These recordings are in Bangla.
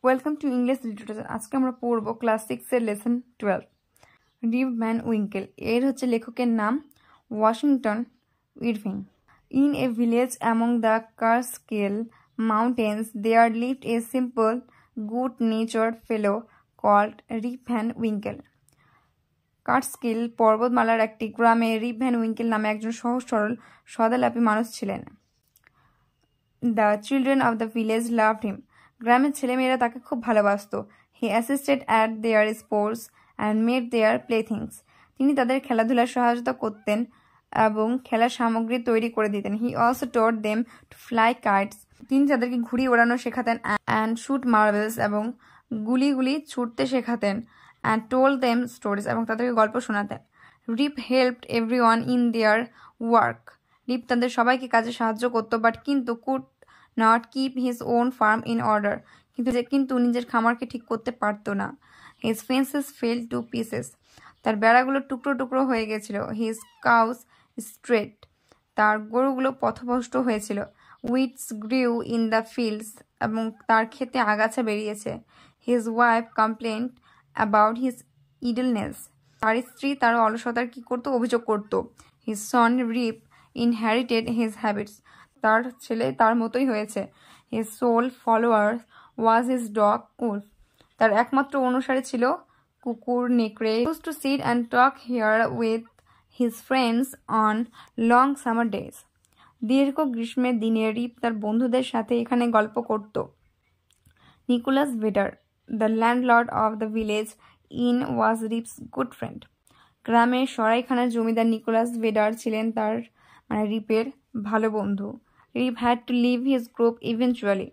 Welcome to English literature. আজকে আমরা পড়ব ক্লাস 6 এর লেসন 12 রিপ ভ্যান উইঙ্কেল। এর হচ্ছে লেখকের নাম Washington Irving. In a village among the Catskill mountains there lived a simple good natured fellow called Rip Van Winkle. Catskill পর্বতমালার একটি গ্রামে রিপ ভ্যান উইঙ্কেল নামে একজন সহজ সরল সদালাপী মানুষ ছিলেন। The children of the village loved him. গ্রামের ছেলেমেয়েরা তাকে খুব ভালোবাসত। He assisted at their sports and made their playthings. তিনি তাদের খেলাধুলার সহায়তা করতেন এবং খেলার সামগ্রী তৈরি করে দিতেন। He also taught them to fly kites. তিনি তাদেরকে ঘুড়ি ওড়ানো শেখাতেন অ্যান্ড শুট মার্বেলস এবং গুলি ছুটতে শেখাতেন অ্যান্ড টোল্ড দেম স্টোরিজ এবং তাদেরকে গল্প শোনাতেন। Rip helped everyone in their work. Rip তাদের সবাইকে কাজে সাহায্য করতো কিন্তু could not keep his own farm in order. কিন্তু নিজের খামারকে ঠিক করতে পারতো না। His fences fell to pieces. তার বেড়াগুলো টুকরো টুকরো হয়ে গেছিল। His cows strayed. তার গরুগুলো পথভ্রষ্ট হয়েছিল। Weeds grew in the fields. এবং তার ক্ষেতে আগাছা বেরিয়েছে। His wife complained about his idleness. তার স্ত্রী তার অলসতার কি করতো অভিযোগ করত। His son Rip inherited his habits. তার ছেলে তার মতোই হয়েছে। His sole follower was his dog Wolf. তার একমাত্র অনুসারী ছিল কুকুর নেকড়ে। Used to sit and talk here with his friends on long summer days. দীর্ঘ গ্রীষ্মের দিনে রিপ তার বন্ধুদের সাথে এখানে গল্প করত। Nicholas Vedder, the landlord of the village inn was Rip's good friend. গ্রামের সরাইখানার জমিদার নিকোলাস ভেডার ছিলেন তার রিপের ভালো বন্ধু। Rip had to leave his group eventually.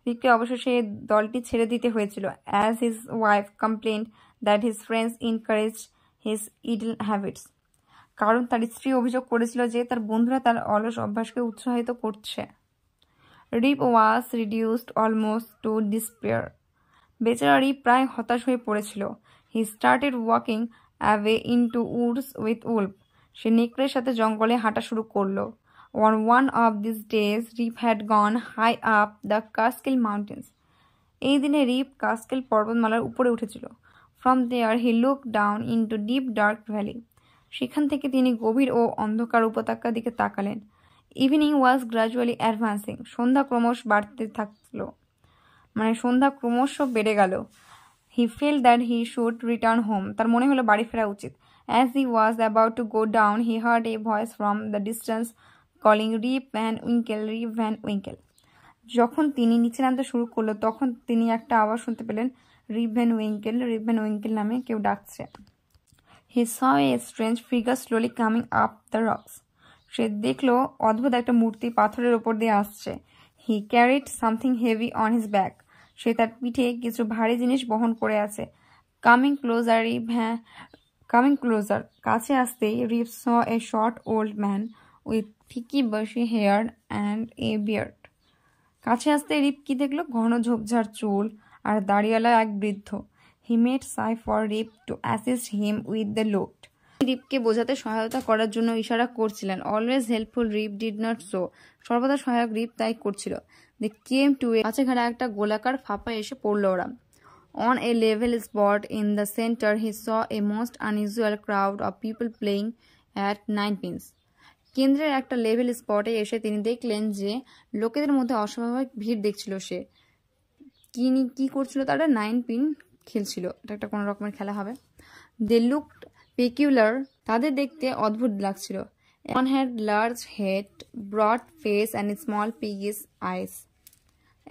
রিপকে অবশেষে দলটি ছেড়ে দিতে হয়েছিল। As his wife complained that his friends encourage his idle habits. কারণ তার স্ত্রী অভিযোগ করেছিল যে তার বন্ধুরা তার অলস অভ্যাসকে উৎসাহিত করছে। Rip was reduced almost to despair. বেচারা রিপ প্রায় হতাশ হয়ে পড়েছিল। He started walking away into woods with wolf. সে নেকড়ের সাথে জঙ্গলে হাঁটা শুরু করলো। On one of these days, Rip had gone high up the Catskill Mountains. এই দিনে রিপ কাস্কেল পর্বতমালার উপরে উঠেছিল। From there, he looked down into deep dark valley. সেখান থেকে তিনি গভীর ও অন্ধকার উপত্যকার দিকে তাকালেন। Evening was gradually advancing. সন্ধ্যা ক্রমশ বাড়তে থাকলো। সন্ধ্যা ক্রমশ বেড়ে গেল। He felt that he should return home. তার মনে হলো বাড়ি ফেরা উচিত। As he was about to go down, he heard a voice from the distance calling Rip Van Winkle, Rip Van Winkle. যখন তিনি নিচে নামতে শুরু করলো তখন তিনি একটা আওয়াজ শুনতে পেলেন, রিপ ভ্যান উইঙ্কেল, রিপ ভ্যান উইঙ্কেল নামে কেউ ডাকছে। He saw a strange figure slowly coming up the rocks. সে দেখলো অদ্ভুত একটা মূর্তি পাথরের ওপর দিয়ে আসছে। He carried something heavy on his back. সে তার পিঠে কিছু ভারী জিনিস বহন করে আছে। Coming closer, কাছে আসতেই রিপ saw a short old man with thicky bushy hair and a beard. কাছে আসতে রিপ কি দেখলো? ঘন ঝোপঝাড় চুল আর দাড়িওয়ালা এক বৃদ্ধ। He made sign for Rip to assist him with the load. রিপকে বোঝাতে সহায়তা করার জন্য ইশারা করছিলেন। Always helpful, Rip did not show. সর্বদা সহায়ক রিপ তাই করছিল। They came to a কাছে ঘাড়া একটা গোলাকার ফাঁপা এসে পড়ল ওরা। On a level spot in the center, he saw a most unusual crowd of people playing at ninepins. কেন্দ্রের একটা লেভেল স্পটে এসে তিনি দেখলেন যে লোকেদের মধ্যে অস্বাভাবিক ভিড় দেখছিল। সে কি করছিল? তারা 9 পিন খেলছিল। এটা একটা কোনো রকমের খেলা হবে। They looked peculiar. তাদের দেখতে অদ্ভুত লাগছিল। One had large head, broad face and small piggish eyes.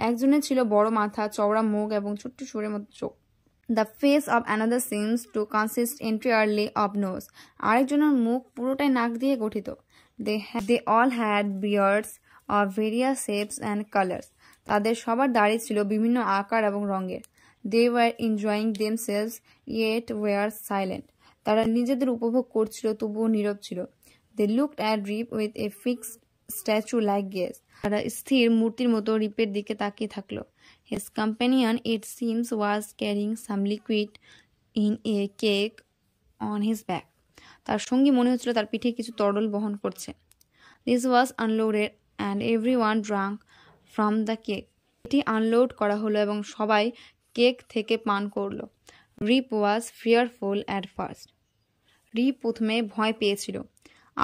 একজনের ছিল বড় মাথা, চওড়া মুখ এবং ছোট্ট সুরের মতো চোখ। The face of another seems to consist entirely of nose. আরেকজনের মুখ পুরোটাই নাক দিয়ে গঠিত। They all had beards of various shapes and colors. তাদের সবার দাড়ি ছিল বিভিন্ন আকার এবং রঙের। They were enjoying themselves yet were silent. তারা নিজেদের উপভোগ করছিল তবুও নীরব ছিল। They looked at Rip with a fixed statue-like gaze. তারা স্থির মূর্তির মতো রিপের দিকে তাকিয়ে থাকলো। His companion, it seems, was carrying some liquid in a cake on his back. তার সঙ্গী মনে হচ্ছিল তার পিঠে কিছু তরল বহন করছে। This was unloaded and everyone drank from the cake. এটি আনলোড করা হলো এবং সবাই কেক থেকে পান করলো। রিপ ওয়াজ ফিয়ারফুল অ্যাট ফার্স্ট। রিপ প্রথমে ভয় পেয়েছিল।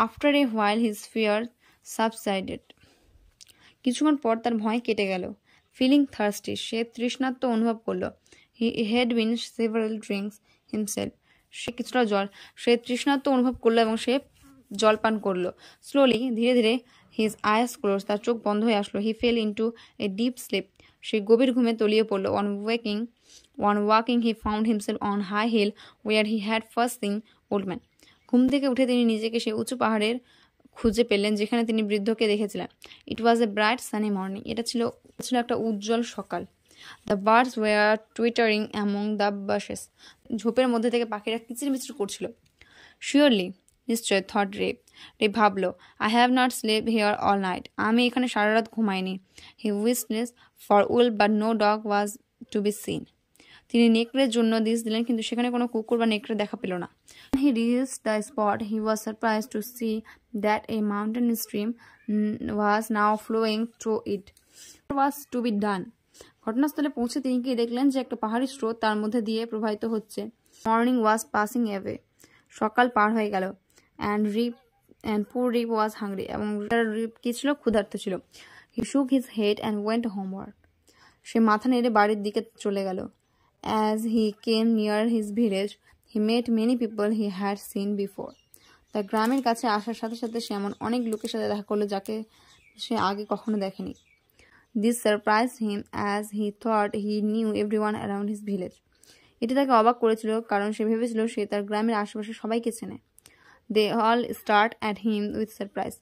After a while his fear subsided. কিছুক্ষণ পর তার ভয় কেটে গেল। ফিলিং থার্স্টি, সে তৃষ্ণার্ত অনুভব করলো। He had been several drinks himself. সে তৃষ্ণার্ত অনুভব করলো এবং সে জল পান করলো। স্লোলি, ধীরে ধীরে, হিজ আইস ক্লোজ, তার চোখ বন্ধ হয়ে আসলো। He fell into a deep sleep. সে গভীর ঘুমে তলিয়ে পড়লো। On waking he found himself on high hill where he had first seen old man. ঘুম থেকে উঠে তিনি নিজেকে সেই উঁচু পাহাড়ের খুঁজে পেলেন যেখানে তিনি বৃদ্ধকে দেখেছিলেন। It was a bright sunny morning. এটা ছিল একটা উজ্জ্বল সকাল। The birds were twittering among the bushes. ঝোপের মধ্যে থেকে পাখিরা কিচিরমিচির করছিল। শিওরলি, নিশ্চয়, থট রেপ। রেপ ভাবলো, I have not sleep here all night. আমি এখানে সারা রাত ঘুমাইনি। He whistles for wolf but no dog was to be seen. তিনি নেকড়ের জন্য দিস দিলেন, কিন্তু সেখানে কোনো কুকুর বা নেকড়ে দেখা পেল না। He reached the spot. He was surprised to see that a mountain stream was now flowing through it. What was to be done? ঘটনাস্থলে পৌঁছে তিনি কি দেখলেন যে একটা পাহাড়ি স্রোত তার মধ্যে দিয়ে প্রবাহিত হচ্ছে। মর্নিং ওয়াজ পাসিং অ্যাওয়ে। সকাল পার হয়ে গেল। অ্যান্ড পুর রিপ ওয়াজ হাংরি। এবং রিপ কি ছিল? ক্ষুধার্ত ছিল। He shook his head and went homeward. সে মাথা নেড়ে বাড়ির দিকে চলে গেল। As he came near his village, he met many people he had seen before. তার গ্রামের কাছে আসার সাথে সাথে সে এমন অনেক লোকের সাথে দেখা করলো যাকে সে আগে কখনো দেখেনি। This surprised him as he thought he knew everyone around his village. এটি তাকে অবাক করেছিল কারণ সে ভেবেছিল সে তার গ্রামের আশেপাশে সবাইকে চেনে। They all stared at him with surprise.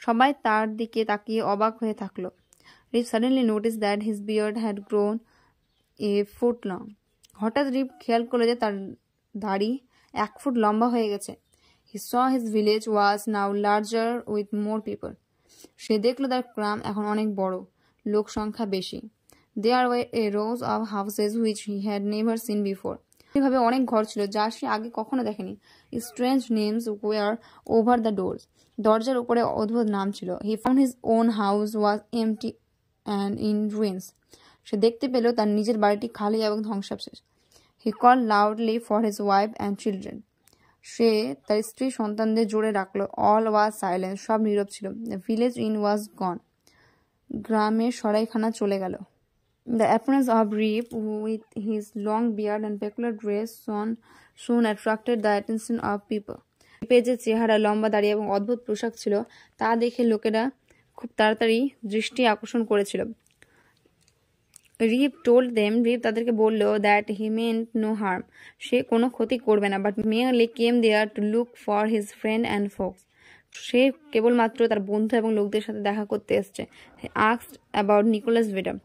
সবাই তার দিকে তাকিয়ে অবাক হয়ে থাকলো। Rip suddenly noticed that his beard had grown a foot long. হঠাৎ রিপ খেয়াল করলো যে তার দাড়ি 1 ফুট লম্বা হয়ে গেছে। He saw his village was now larger with more people. সে দেখলো তার গ্রাম এখন অনেক বড়, লোক সংখ্যা বেশি। There were a rows of houses which he had never seen before. এভাবে অনেক ঘর ছিল যা সে আগে কখনো দেখেনি। Strange names were over the doors. দরজার উপরে অদ্ভুত নাম ছিল। He found his own house was empty and in ruins. সে দেখতে পেল তার নিজের বাড়িটি খালি এবং ধ্বংসাবশেষ। He called loudly for his wife and children. সে তার স্ত্রী সন্তানদের জোরে ডাকলো। All was silent. সব নীরব ছিল। The village inn was gone. গ্রামের সরাইখানা চলে গেল। The appearance of Rip with his long beard and peculiar dress soon attracted the attention of people. রিপের যে চেহারা, লম্বা দাড়ি এবং অদ্ভুত পোশাক ছিল তা দেখে লোকেরা খুব তাড়াতাড়ি দৃষ্টি আকর্ষণ করেছিল। রিপ তাদেরকে বলল that he meant no harm. সে কোনো ক্ষতি করবে না, but merely came there to look for his friend and folks. সে কেবলমাত্র তার বন্ধু এবং লোকদের সাথে দেখা করতে এসছে। He asked about Nicholas Vedder.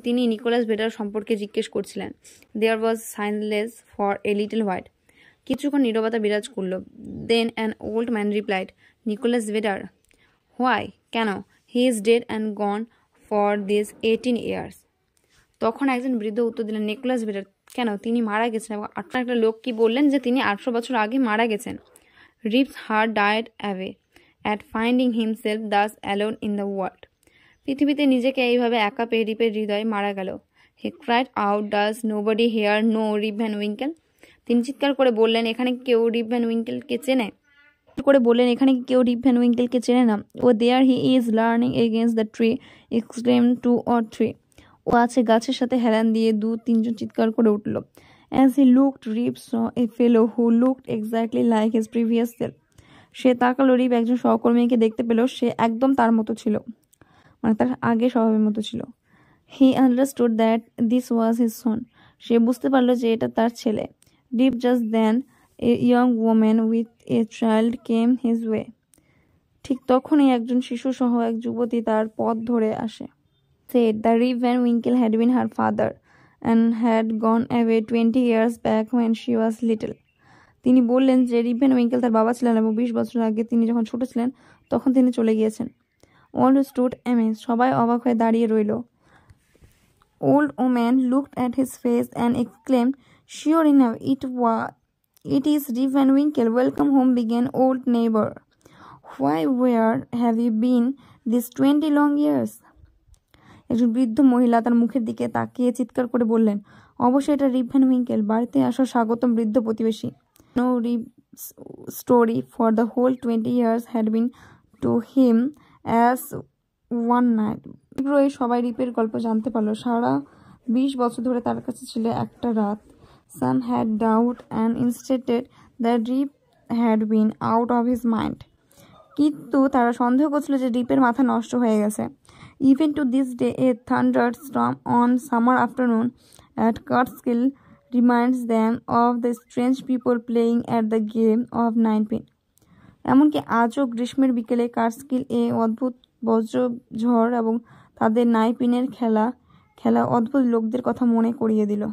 তিনি নিকোলাস ভেডার সম্পর্কে জিজ্ঞেস করছিলেন। There was silence for a little while. কিছুক্ষণ নীরবতা বিরাজ করল। Then an old man replied, Nicholas Vedder? Why? কেন? He is dead and gone for this 18 years. তখন একজন বৃদ্ধ উত্তর দিলেন, নিকোলাস ভেডার কেন? তিনি মারা গেছেন। এবং আপনার একটা লোক কি বললেন যে তিনি 800 বছর আগে মারা গেছেন। Rip's heart died away at finding himself thus alone in the world. পৃথিবীতে নিজেকে এইভাবে একা পেয়ে রিপের হৃদয় মারা গেল। He cried out, does nobody here know Rip Van Winkle? তিনি চিৎকার করে বললেন, এখানে কেউ রিপ ভ্যান উইঙ্কেলকে চেনে না? Oh there he is leaning against the tree, exclaimed 2 or 3. ও আছে গাছের সাথে হেলান দিয়ে 2-3 জন চিৎকার করে উঠল। As he looked, Rip saw a fellow who looked exactly like his previous self. সে তাকালো, রিপ একজন সহকর্মীকে দেখতে পেল, সে একদম তার মতো ছিল, মানে তার আগে স্বভাবের মতো ছিল। He understood that this was his son. সে বুঝতে পারলো যে এটা তার ছেলে। Rip just then a young woman with a child came his way. ঠিক তখনই একজন শিশু সহ এক যুবতী তার পথ ধরে আসে। Said that Rip Van Winkle had been her father and had gone away 20 years back when she was little. তিনি বললেন যে রিপ ভ্যান উইঙ্কেল তার বাবা ছিলেন এবং 20 বছর আগে তিনি যখন ছোট ছিলেন তখন তিনি চলে গিয়েছেন। All stood amazed. সবাই অবাক হয়ে দাঁড়িয়ে রইল। Old woman looked at his face and exclaimed, "Sure enough, it is Rip Van Winkle. Welcome home, began old neighbor. Why, where have you been these 20 long years?" একজন বৃদ্ধ মহিলা তার মুখের দিকে তাকিয়ে চিৎকার করে বললেন, অবশ্যই এটা রিপ ভ্যান উইঙ্কেল, বাড়িতে আসা স্বাগতম বৃদ্ধ প্রতিবেশী। No Rip's story for the whole 20 years had been to him as one night. শীঘ্রই সবাই রিপের গল্প জানতে পারল। সারা 20 বছর ধরে তার কাছে ছিল একটা রাত। Some had doubt and insisted that Rip had been out of his mind. কিন্তু তারা সন্দেহ করছিল যে রিপের মাথা নষ্ট হয়ে গেছে। Even to this day, a thunderstorm on summer afternoon at Catskill reminds them of the strange people playing at the game of ninepin. এমনকি আজও গ্রীষ্মের বিকেলে কার্সকিল এ অদ্ভুত বজ্রঝড় এবং তাদের নাইপিনের খেলা অদ্ভুত লোকদের কথা মনে করিয়ে দিল।